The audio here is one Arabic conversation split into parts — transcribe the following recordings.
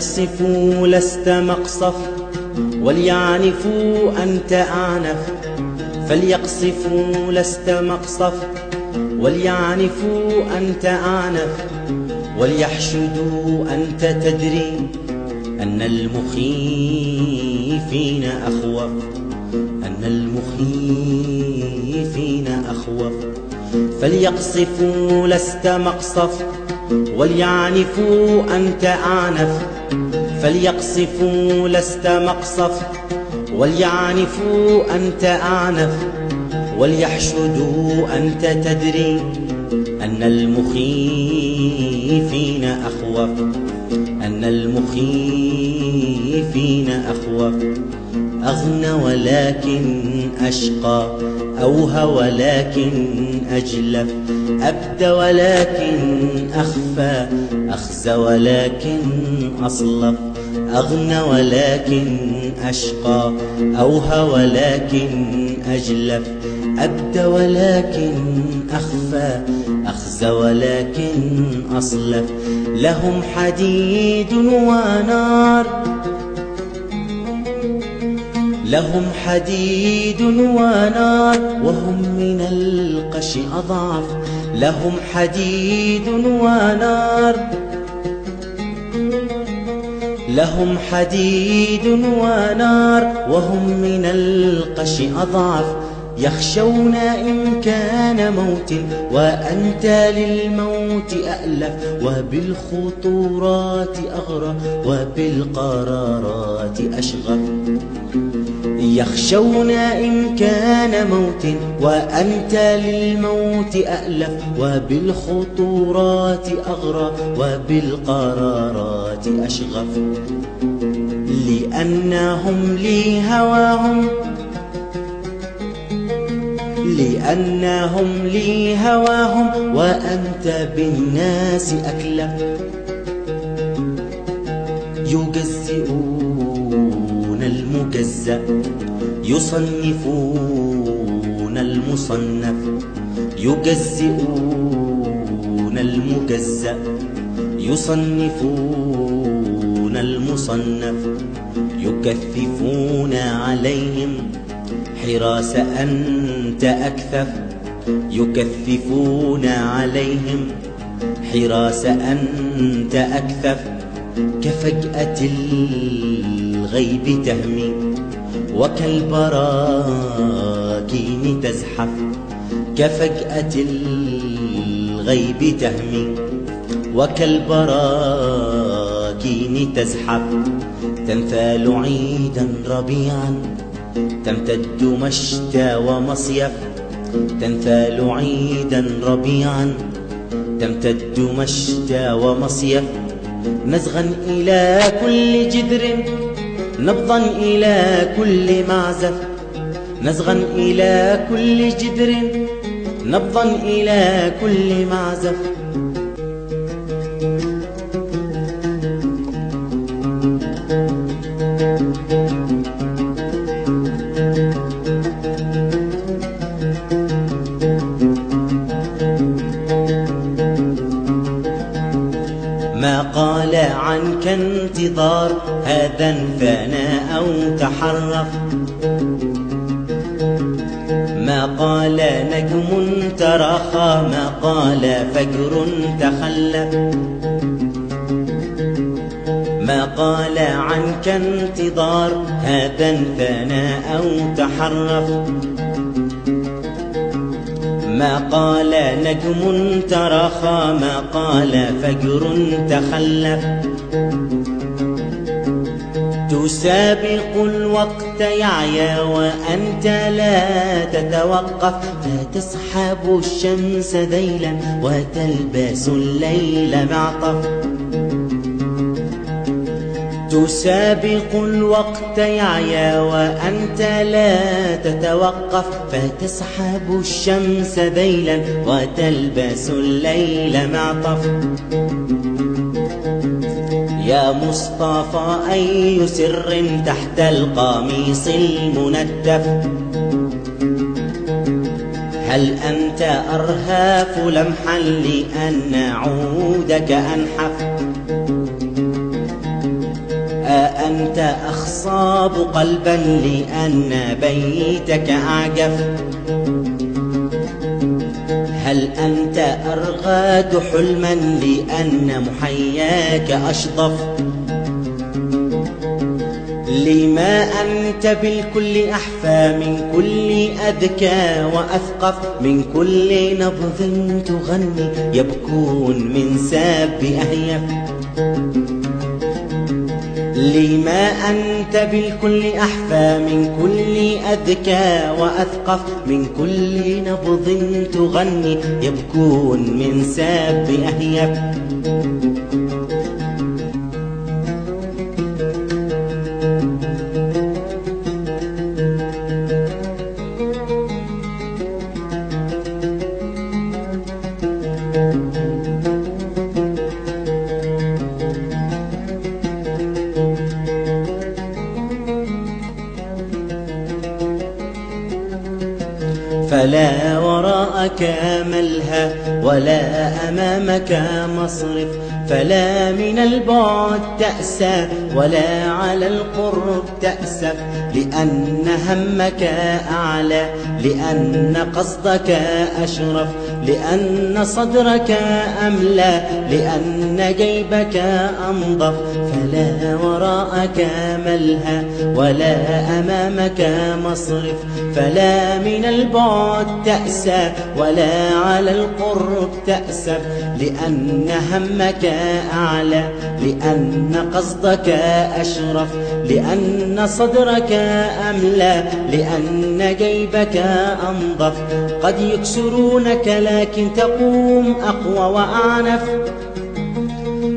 فليقصفوا لست مقصف وليعنفوا أنت أعنف. فليقصفوا لست مقصف وليعنفوا أنت أعنف. وليحشدوا أنت تدري أن المخيفين أخوف. أن المخيفين أخوف. فليقصفوا لست مقصف وليعنفوا أنت أعنف. فليقصفوا لست مقصف وليعنفوا أنت أعنف. وليحشدوا أنت تدري أن المخيفين أخوف. أن المخيفين أخوف. أغنى ولكن أشقى، أوهى ولكن أجلف، أبدى ولكن أخفى، أخزى ولكن أصلف. أغنى ولكن أشقى، أوهى ولكن أجلف، أبدى ولكن أخفى، أخزى ولكن أصلف. لهم حديد ونار، لهم حديد ونار وهم من القش أضعف. لهم حديد ونار، لهم حديد ونار وهم من القش أضعف. يخشون إن كان موت وأنت للموت أألف. وبالخطورات أغرى وبالقرارات أشغف. يخشون إن كان موت وأنت للموت أألف. وبالخطورات أغرى وبالقرارات أشغف. لأنهم لي هواهم، لأنهم لي هواهم وأنت بالناس أكلف. يجزئون المجزأ، يصنفون المصنف. يجزئون المجزأ، يصنفون المصنف. يكثفون عليهم حراس أنت أكثف. يكثفون عليهم حراس أنت أكثف. كفجأة الغيب تهمي وكالبراكين تزحف. كفجأة الغيب تهمي وكالبراكين تزحف. تنفال عيدا ربيعا تمتد مشتى ومصيف. تنفال عيدا ربيعا تمتد مشتى ومصيف. نزغا إلى كل جدر، نبضا إلى كل معزف. نزغا إلى كل جدر، نبضا إلى كل معزف. ما قال عنك انتظار هذا انثنى أو تحرف. ما قال نجم ترخى، ما قال فجر تخلف. ما قال عنك انتظار هذا انثنى أو تحرف. ما قال نجم ترخى، ما قال فجر تخلف. تسابق الوقت يعيا وأنت لا تتوقف. فتسحب الشمس ذيلا وتلبس الليل معطف. تسابق الوقت يعيا وأنت لا تتوقف. فتسحب الشمس ذيلا وتلبس الليل معطف. يا مصطفى أي سر تحت القميص المندف. هل أنت أرهاف لمحا لأن عودك أنحف. أنت أخصاب قلبا لأن بيتك أعجف؟ هل أنت أرغاد حلما لأن محياك أشطف؟ لما أنت بالكل أحفى من كل أذكى وأثقف؟ من كل نبض تغني يبكون من ساب أهيف. لما أنت بالكل أحفى من كل أذكى وأثقف؟ من كل نبض تغني يبكون من ساب أهيف. فلا وراءك ملهى ولا أمامك مصرف، فلا من البعد تأسى ولا على القرب تأسف. لأن همك أعلى، لأن قصدك أشرف، لأن صدرك أملى، لأن جيبك أنظف. فلا وراءك ملهى ولا أمامك مصرف، فلا من البعد تأسى ولا على القرب تأسف. لأن همك أعلى، لأن قصدك أشرف، لأن صدرك أملى، لأن جيبك أنظف. قد يكسرونك لكن تقوم أقوى وأعنف،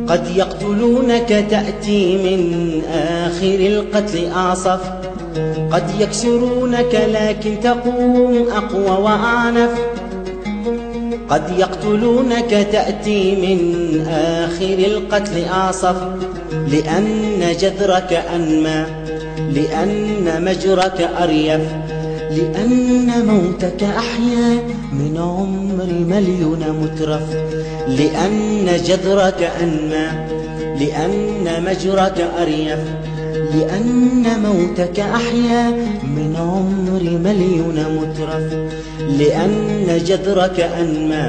قد يقتلونك تأتي من آخر القتل أعصف. قد يكسرونك لكن تقوم أقوى وأعنف، قد يقتلونك تأتي من آخر القتل أعصف. لأن جذرك أنمى، لأن مجرك أريف، لأن موتك أحيا من عمر مليون مترف. لأن جذرك أنمى، لأن مجرك أريف، لأن موتك أحيا من عمر مليون مترف. لأن جذرك أنمى،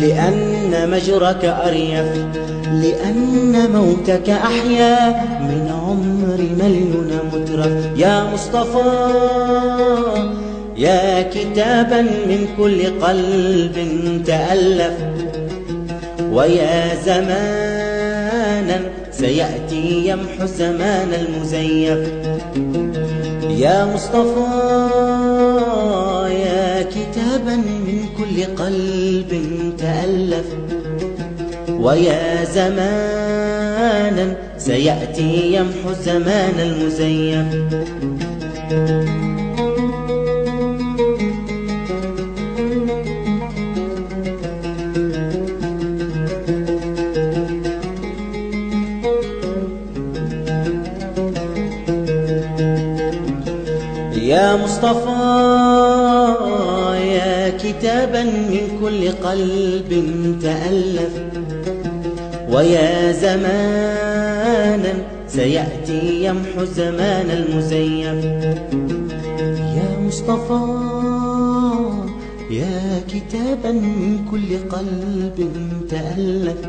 لأن مجرك أريف، لأن موتك أحيا من عمر مليون مترف. يا مصطفى يا كتابا من كل قلب تألف، ويا زمانا سيأتي يمحو زمان المزيف. يا مصطفى يا كتابا من كل قلب تألف، ويا زمانا سيأتي يمحو زمان المزيف. يا مصطفى يا كتابا من كل قلب تألف، ويا زمانا سيأتي يمحو زمان المزيف. يا مصطفى يا كتابا من كل قلب تألف،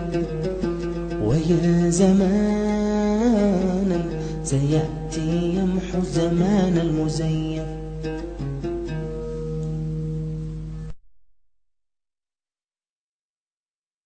ويا زمانا سيأتي يمحو زمان المزيف.